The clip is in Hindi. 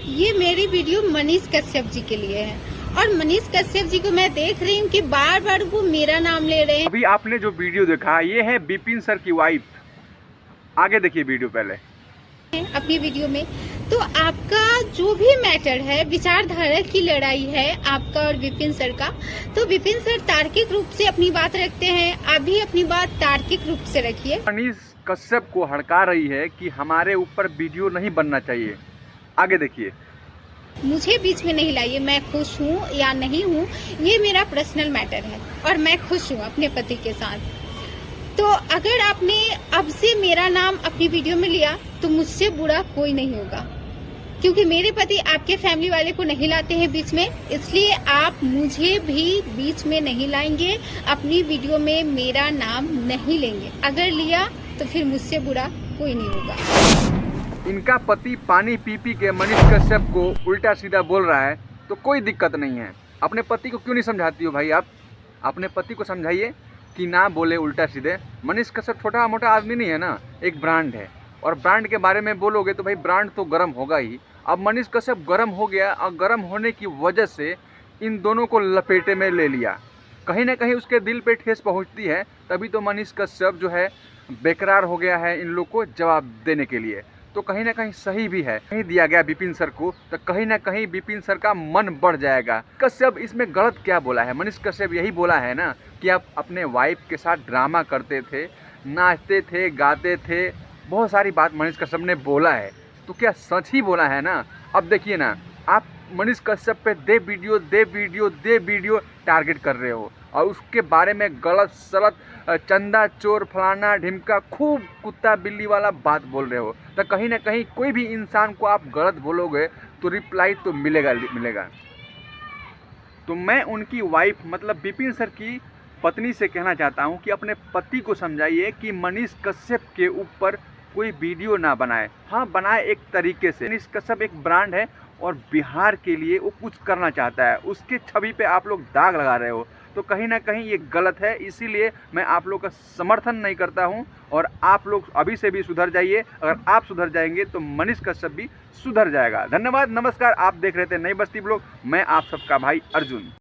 ये मेरी वीडियो मनीष कश्यप जी के लिए है और मनीष कश्यप जी को मैं देख रही हूँ कि बार बार वो मेरा नाम ले रहे हैं। अभी आपने जो वीडियो देखा ये है बिपिन सर की वाइफ। आगे देखिए वीडियो पहले अपनी वीडियो में तो आपका जो भी मैटर है, विचारधारा की लड़ाई है आपका और विपिन सर का, तो विपिन सर तार्किक रूप से अपनी बात रखते हैं, आप भी अपनी बात तार्किक रूप से रखिए। मनीष कश्यप को हड़का रही है कि हमारे ऊपर वीडियो नहीं बनना चाहिए। आगे देखिए। मुझे बीच में नहीं लाइए, मैं खुश हूँ या नहीं हूँ ये मेरा पर्सनल मैटर है और मैं खुश हूँ अपने पति के साथ। तो अगर आपने अब से मेरा नाम अपनी वीडियो में लिया तो मुझसे बुरा कोई नहीं होगा, क्योंकि मेरे पति आपके फैमिली वाले को नहीं लाते हैं बीच में, इसलिए आप मुझे भी बीच में नहीं लाएंगे, अपनी वीडियो में मेरा नाम नहीं लेंगे। अगर लिया तो फिर मुझसे बुरा कोई नहीं होगा। इनका पति पानी पी पी के मनीष कश्यप को उल्टा सीधा बोल रहा है, तो कोई दिक्कत नहीं है। अपने पति को क्यों नहीं समझाती हो भाई? आप अपने पति को समझाइए कि ना बोले उल्टा सीधे। मनीष कश्यप छोटा मोटा आदमी नहीं है ना, एक ब्रांड है, और ब्रांड के बारे में बोलोगे तो भाई ब्रांड तो गर्म होगा ही। अब मनीष कश्यप गर्म हो गया और गर्म होने की वजह से इन दोनों को लपेटे में ले लिया। कहीं ना कहीं उसके दिल पे ठेस पहुंचती है, तभी तो मनीष कश्यप जो है बेकरार हो गया है इन लोग को जवाब देने के लिए। तो कहीं ना कहीं सही भी है, नहीं दिया गया विपिन सर को, तो कहीं ना कहीं विपिन सर का मन बढ़ जाएगा। कश्यप इसमें गलत क्या बोला है? मनीष कश्यप यही बोला है ना कि आप अपने वाइफ के साथ ड्रामा करते थे, नाचते थे, गाते थे, बहुत सारी बात मनीष कश्यप ने बोला है। तो क्या सच ही बोला है ना? अब देखिए ना, आप मनीष कश्यप पे दे वीडियो टारगेट कर रहे हो और उसके बारे में गलत सलत चंदा चोर फलाना ढिमका खूब कुत्ता बिल्ली वाला बात बोल रहे हो। तो कहीं ना कहीं कोई भी इंसान को आप गलत बोलोगे तो रिप्लाई तो मिलेगा। तो मैं उनकी वाइफ मतलब विपिन सर की पत्नी से कहना चाहता हूं कि अपने पति को समझाइए कि मनीष कश्यप के ऊपर कोई वीडियो ना बनाए। हाँ, बनाए एक तरीके से। मनीष कश्यप एक ब्रांड है और बिहार के लिए वो कुछ करना चाहता है, उसके छवि पे आप लोग दाग लगा रहे हो, तो कहीं ना कहीं ये गलत है। इसीलिए मैं आप लोग का समर्थन नहीं करता हूं और आप लोग अभी से भी सुधर जाइए। अगर आप सुधर जाएंगे तो मनीष कश्यप भी सुधर जाएगा। धन्यवाद, नमस्कार। आप देख रहे थे नई बस्ती ब्लॉग। मैं आप सबका भाई अर्जुन।